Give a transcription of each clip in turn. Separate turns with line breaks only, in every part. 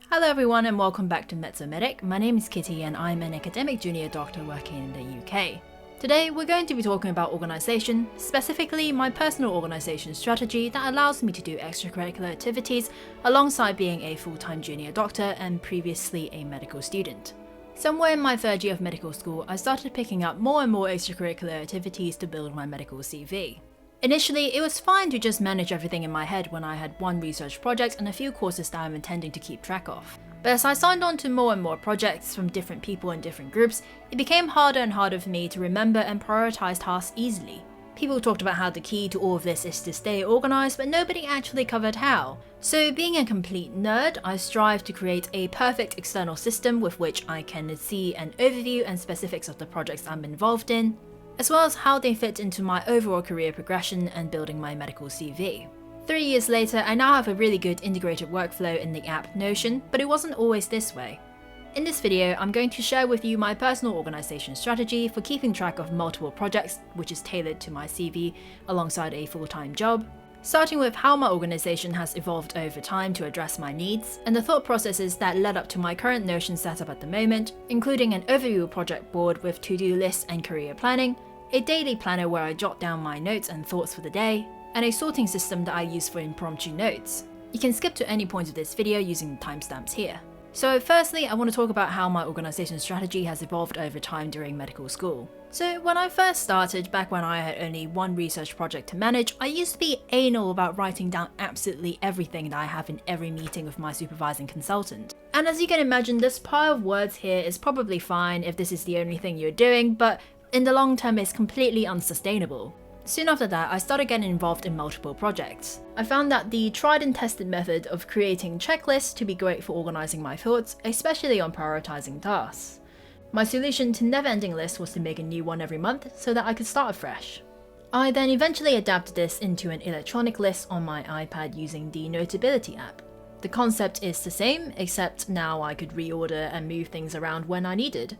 Hello everyone and welcome back to Mezzomedic. My name is Kitty and I'm an academic junior doctor working in the UK. Today we're going to be talking about organisation, specifically my personal organisation strategy that allows me to do extracurricular activities alongside being a full-time junior doctor and previously a medical student. Somewhere in my third year of medical school, I started picking up more and more extracurricular activities to build my medical CV. Initially, it was fine to just manage everything in my head when I had one research project and a few courses that I'm intending to keep track of. But as I signed on to more and more projects from different people in different groups, it became harder and harder for me to remember and prioritize tasks easily. People talked about how the key to all of this is to stay organized, but nobody actually covered how. So being a complete nerd, I strive to create a perfect external system with which I can see an overview and specifics of the projects I'm involved in, as well as how they fit into my overall career progression and building my medical CV. 3 years later, I now have a really good integrated workflow in the app Notion, but it wasn't always this way. In this video, I'm going to share with you my personal organisation strategy for keeping track of multiple projects, which is tailored to my CV alongside a full-time job, starting with how my organisation has evolved over time to address my needs, and the thought processes that led up to my current Notion setup at the moment, including an overview project board with to-do lists and career planning, a daily planner where I jot down my notes and thoughts for the day, and a sorting system that I use for impromptu notes. You can skip to any point of this video using the timestamps here. So firstly, I want to talk about how my organisation strategy has evolved over time during medical school. So when I first started, back when I had only one research project to manage, I used to be anal about writing down absolutely everything that I have in every meeting with my supervising consultant. And as you can imagine, this pile of words here is probably fine if this is the only thing you're doing, but in the long term it's completely unsustainable. Soon after that, I started getting involved in multiple projects. I found that the tried and tested method of creating checklists to be great for organising my thoughts, especially on prioritising tasks. My solution to never-ending lists was to make a new one every month so that I could start afresh. I then eventually adapted this into an electronic list on my iPad using the Notability app. The concept is the same, except now I could reorder and move things around when I needed.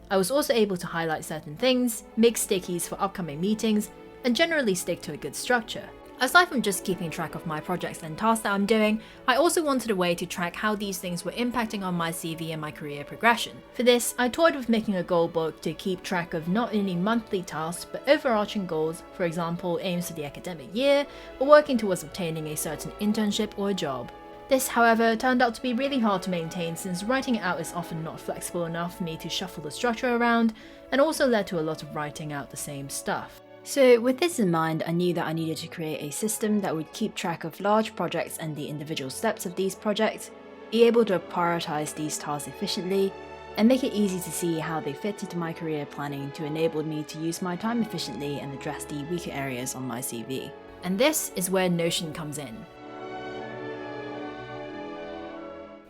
I was also able to highlight certain things, make stickies for upcoming meetings, and generally stick to a good structure. Aside from just keeping track of my projects and tasks that I'm doing, I also wanted a way to track how these things were impacting on my CV and my career progression. For this, I toyed with making a goal book to keep track of not only monthly tasks, but overarching goals, for example, aims for the academic year, or working towards obtaining a certain internship or a job. This, however, turned out to be really hard to maintain since writing it out is often not flexible enough for me to shuffle the structure around, and also led to a lot of writing out the same stuff. So with this in mind, I knew that I needed to create a system that would keep track of large projects and the individual steps of these projects, be able to prioritize these tasks efficiently, and make it easy to see how they fit into my career planning to enable me to use my time efficiently and address the weaker areas on my CV. And this is where Notion comes in.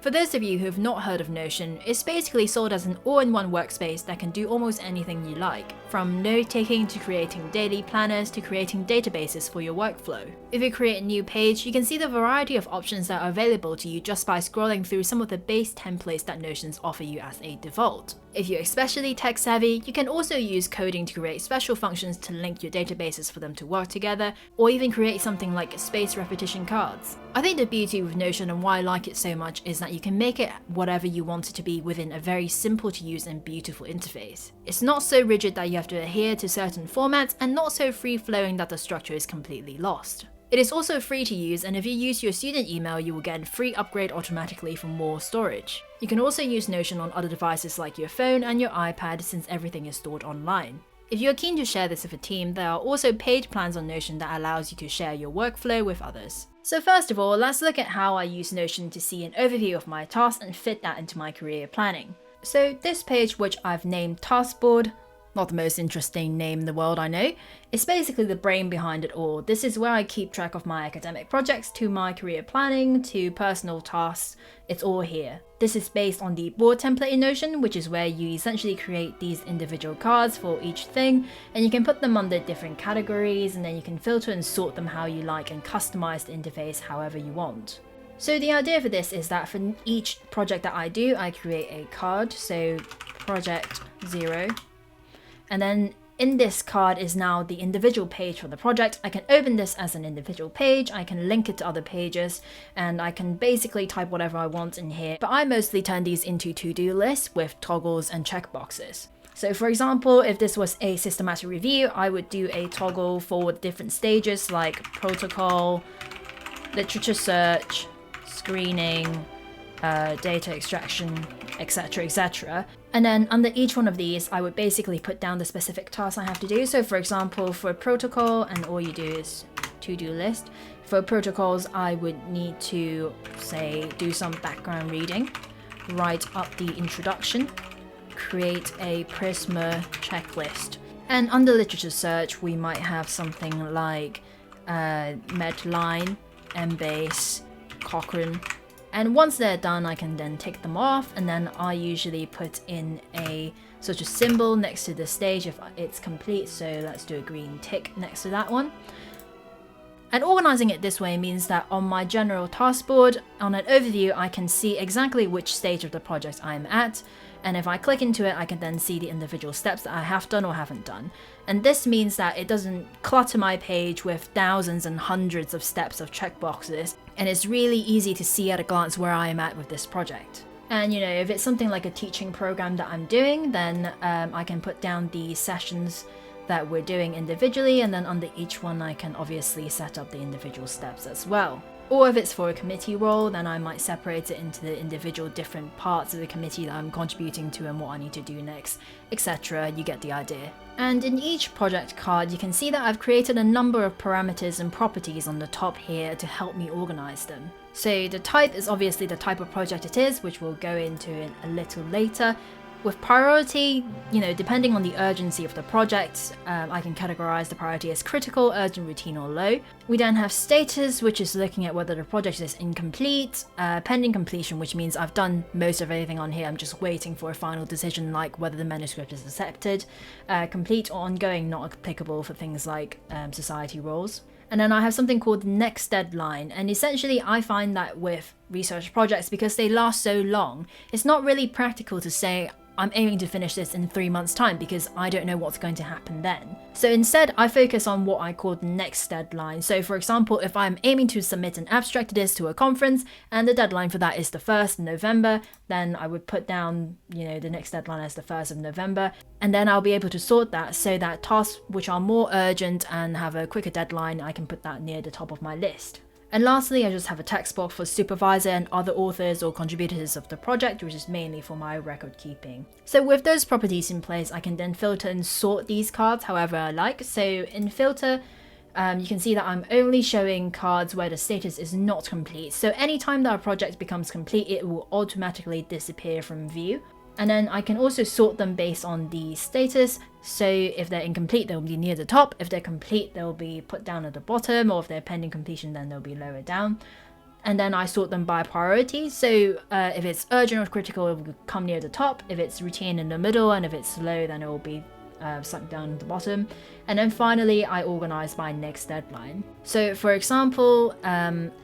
For those of you who have not heard of Notion, it's basically sold as an all-in-one workspace that can do almost anything you like, from note-taking to creating daily planners to creating databases for your workflow. If you create a new page, you can see the variety of options that are available to you just by scrolling through some of the base templates that Notions offer you as a default. If you're especially tech-savvy, you can also use coding to create special functions to link your databases for them to work together, or even create something like space repetition cards. I think the beauty with Notion and why I like it so much is that you can make it whatever you want it to be within a very simple to use and beautiful interface. It's not so rigid that you have to adhere to certain formats, and not so free-flowing that the structure is completely lost. It is also free to use, and if you use your student email, you will get a free upgrade automatically for more storage. You can also use Notion on other devices like your phone and your iPad, since everything is stored online. If you're keen to share this with a team, there are also paid plans on Notion that allows you to share your workflow with others. So first of all, let's look at how I use Notion to see an overview of my tasks and fit that into my career planning. So this page, which I've named Task Board, not the most interesting name in the world, I know. It's basically the brain behind it all. This is where I keep track of my academic projects, to my career planning, to personal tasks. It's all here. This is based on the board template in Notion, which is where you essentially create these individual cards for each thing, and you can put them under different categories, and then you can filter and sort them how you like and customize the interface however you want. So the idea for this is that for each project that I do, I create a card, so project 0. And then In this card is now the individual page for the project. I can open this as an individual page, I can link it to other pages, and I can basically type whatever I want in here. But I mostly turn these into to-do lists with toggles and checkboxes. So for example, if this was a systematic review, I would do a toggle for different stages like protocol, literature search, screening, data extraction, etc, etc. And then under each one of these, I would basically put down the specific tasks I have to do. So for example, for protocol, and all you do is to-do list. For protocols, I would need to, say, do some background reading, write up the introduction, create a Prisma checklist. And under literature search, we might have something like Medline, Embase, Cochrane. And once they're done, I can then tick them off, and then I usually put in a sort of symbol next to the stage if it's complete. So let's do a green tick next to that one. And organizing it this way means that on my general task board, on an overview, I can see exactly which stage of the project I'm at. And if I click into it, I can then see the individual steps that I have done or haven't done. And this means that it doesn't clutter my page with thousands and hundreds of steps of checkboxes. And it's really easy to see at a glance where I am at with this project. And you know, if it's something like a teaching program that I'm doing, then I can put down the sessions that we're doing individually, and then under each one I can obviously set up the individual steps as well. Or if it's for a committee role, then I might separate it into the individual different parts of the committee that I'm contributing to and what I need to do next, etc. You get the idea. And in each project card, you can see that I've created a number of parameters and properties on the top here to help me organize them. So the type is obviously the type of project it is, which we'll go into a little later. With priority, you know, depending on the urgency of the project, I can categorize the priority as critical, urgent, routine, or low. We then have status, which is looking at whether the project is incomplete, pending completion, which means I've done most of everything on here, I'm just waiting for a final decision like whether the manuscript is accepted, complete or ongoing, not applicable for things like society roles. And then I have something called next deadline, and essentially I find that with research projects, because they last so long, it's not really practical to say I'm aiming to finish this in 3 months' time because I don't know what's going to happen then. So instead, I focus on what I call the next deadline. So for example, if I'm aiming to submit an abstract to this to a conference and the deadline for that is the 1st of November, then I would put down, you know, the next deadline as the 1st of November, and then I'll be able to sort that so that tasks which are more urgent and have a quicker deadline, I can put that near the top of my list. And lastly, I just have a text box for supervisor and other authors or contributors of the project, which is mainly for my record keeping. So with those properties in place, I can then filter and sort these cards however I like. So in filter, you can see that I'm only showing cards where the status is not complete. So anytime that a project becomes complete, it will automatically disappear from view. And then I can also sort them based on the status. So if they're incomplete, they'll be near the top. If they're complete, they'll be put down at the bottom. Or if they're pending completion, then they'll be lower down. And then I sort them by priority. So if it's urgent or critical, it will come near the top. If it's routine, in the middle. And if it's low, then it will be sunk down at the bottom. And then finally, I organize by next deadline. So for example,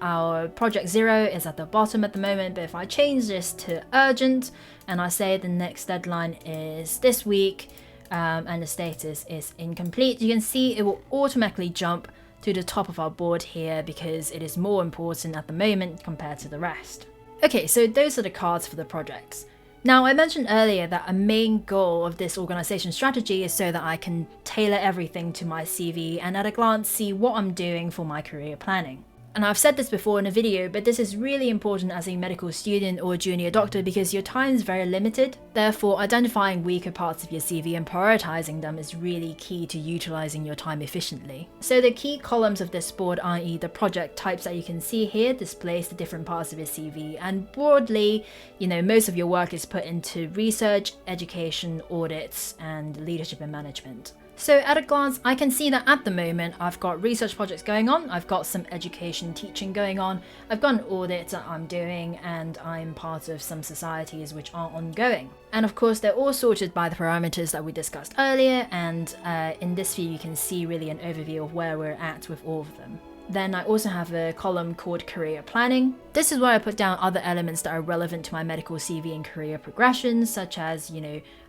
our project 0 is at the bottom at the moment, but if I change this to urgent and I say the next deadline is this week and the status is incomplete, you can see it will automatically jump to the top of our board here because it is more important at the moment compared to the rest. Okay, so those are the cards for the projects. Now, I mentioned earlier that a main goal of this organization strategy is so that I can tailor everything to my CV and at a glance see what I'm doing for my career planning. And I've said this before in a video, but this is really important as a medical student or junior doctor because your time is very limited. Therefore, identifying weaker parts of your CV and prioritizing them is really key to utilizing your time efficiently. So the key columns of this board, i.e. the project types that you can see here, displays the different parts of your CV. And broadly, you know, most of your work is put into research, education, audits, and leadership and management. So at a glance, I can see that at the moment I've got research projects going on, I've got some education teaching going on, I've got an audit that I'm doing, and I'm part of some societies which are ongoing. And of course, they're all sorted by the parameters that we discussed earlier, and in this view you can see really an overview of where we're at with all of them. Then I also have a column called career planning, This is where I put down other elements that are relevant to my medical CV and career progression, such as,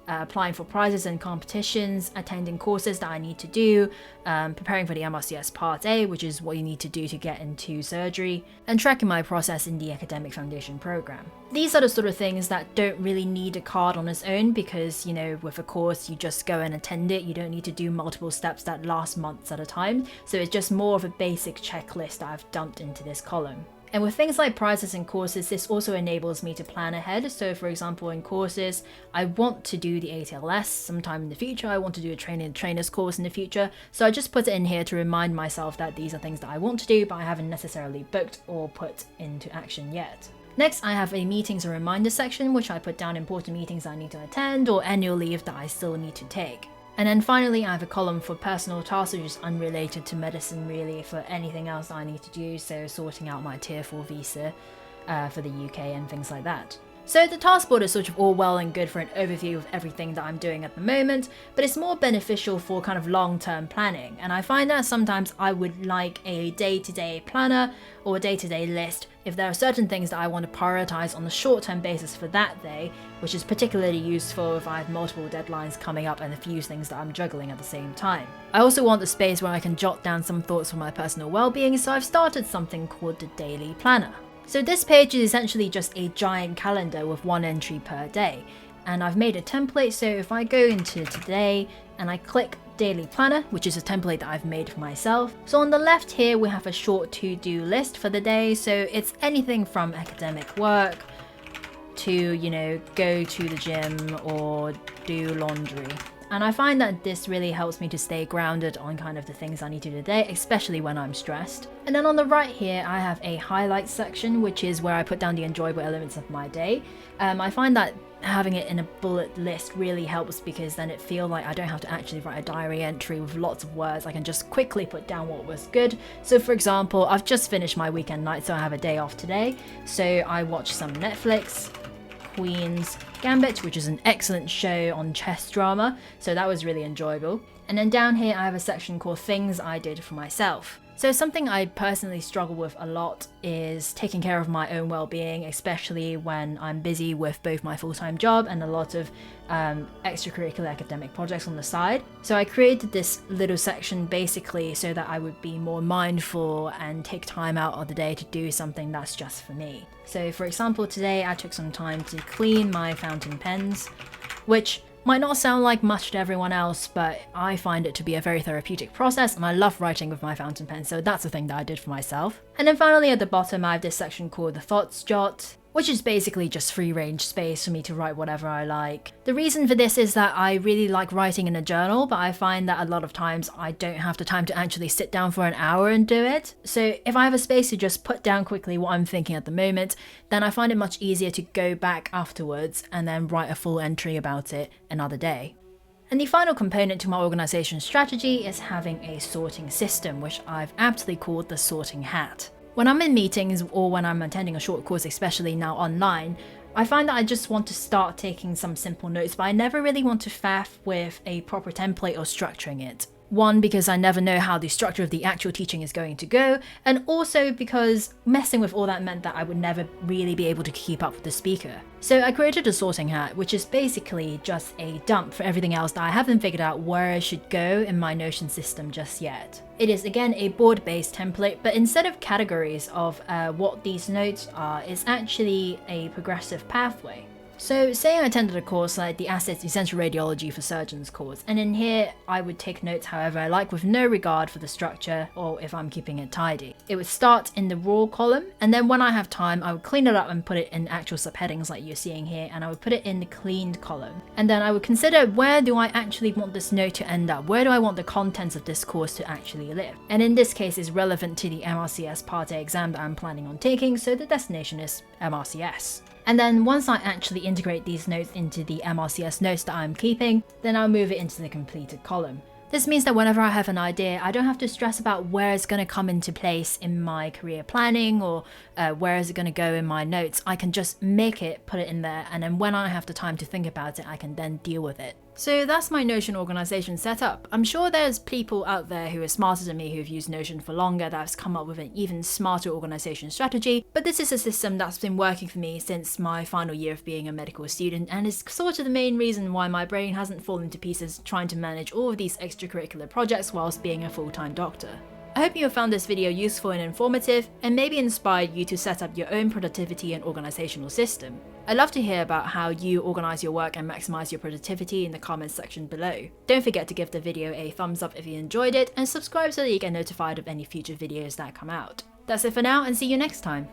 applying for prizes and competitions, attending courses that I need to do, preparing for the MRCS Part A, which is what you need to do to get into surgery, and tracking my process in the academic foundation program. These are the sort of things that don't really need a card on its own because, with a course, you just go and attend it. You don't need to do multiple steps that last months at a time. So it's just more of a basic checklist that I've dumped into this column. And with things like prizes and courses, this also enables me to plan ahead. So for example, in courses, I want to do the ATLS sometime in the future. I want to do a trainer's course in the future. So I just put it in here to remind myself that these are things that I want to do, but I haven't necessarily booked or put into action yet. Next, I have a meetings and reminders section, which I put down important meetings I need to attend or annual leave that I still need to take. And then finally, I have a column for personal tasks, which is unrelated to medicine really, for anything else I need to do, so sorting out my Tier 4 visa for the UK and things like that. So the task board is sort of all well and good for an overview of everything that I'm doing at the moment, but it's more beneficial for kind of long-term planning. And I find that sometimes I would like a day-to-day planner or a day-to-day list if there are certain things that I want to prioritize on a short-term basis for that day, which is particularly useful if I have multiple deadlines coming up and a few things that I'm juggling at the same time. I also want the space where I can jot down some thoughts for my personal well-being, so I've started something called the Daily Planner. So this page is essentially just a giant calendar with one entry per day, and I've made a template. So if I go into today and I click Daily Planner, which is a template that I've made for myself, so on the left here we have a short to-do list for the day. So it's anything from academic work to, go to the gym or do laundry. And I find that this really helps me to stay grounded on kind of the things I need to do today, especially when I'm stressed. And then on the right here, I have a highlights section, which is where I put down the enjoyable elements of my day. I find that having it in a bullet list really helps because then it feels like I don't have to actually write a diary entry with lots of words. I can just quickly put down what was good. So for example, I've just finished my weekend night, so I have a day off today. So I watched some Netflix, Queen's Gambit, which is an excellent show on chess drama, so that was really enjoyable. And then down here I have a section called Things I Did for Myself. So something I personally struggle with a lot is taking care of my own well-being, especially when I'm busy with both my full-time job and a lot of extracurricular academic projects on the side. So I created this little section basically so that I would be more mindful and take time out of the day to do something that's just for me. So for example, today I took some time to clean my fountain pens, which might not sound like much to everyone else, but I find it to be a very therapeutic process and I love writing with my fountain pen, so that's a thing that I did for myself. And then finally at the bottom I have this section called the Thoughts Jot, which is basically just free range space for me to write whatever I like. The reason for this is that I really like writing in a journal, but I find that a lot of times I don't have the time to actually sit down for an hour and do it. So if I have a space to just put down quickly what I'm thinking at the moment, then I find it much easier to go back afterwards and then write a full entry about it another day. And the final component to my organisation strategy is having a sorting system, which I've aptly called the sorting hat. When I'm in meetings or when I'm attending a short course, especially now online, I find that I just want to start taking some simple notes, but I never really want to faff with a proper template or structuring it. One, because I never know how the structure of the actual teaching is going to go, and also because messing with all that meant that I would never really be able to keep up with the speaker. So I created a sorting hat, which is basically just a dump for everything else that I haven't figured out where I should go in my Notion system just yet. It is again a board-based template, but instead of categories of what these notes are, it's actually a progressive pathway. So say I attended a course like the Assets Essential Radiology for Surgeons course, and in here I would take notes however I like with no regard for the structure or if I'm keeping it tidy. It would start in the raw column, and then when I have time I would clean it up and put it in actual subheadings like you're seeing here, and I would put it in the cleaned column. And then I would consider where do I actually want this note to end up, where do I want the contents of this course to actually live. And in this case it's relevant to the MRCS Part A exam that I'm planning on taking, so the destination is MRCS. And then once I actually integrate these notes into the MRCS notes that I'm keeping, then I'll move it into the completed column. This means that whenever I have an idea, I don't have to stress about where it's going to come into place in my career planning or where is it going to go in my notes. I can just make it, put it in there, and then when I have the time to think about it, I can then deal with it. So that's my Notion organisation setup. I'm sure there's people out there who are smarter than me who've used Notion for longer that's come up with an even smarter organisation strategy, but this is a system that's been working for me since my final year of being a medical student and is sort of the main reason why my brain hasn't fallen to pieces trying to manage all of these extracurricular projects whilst being a full-time doctor. I hope you have found this video useful and informative, and maybe inspired you to set up your own productivity and organisational system. I'd love to hear about how you organise your work and maximise your productivity in the comments section below. Don't forget to give the video a thumbs up if you enjoyed it, and subscribe so that you get notified of any future videos that come out. That's it for now, and see you next time.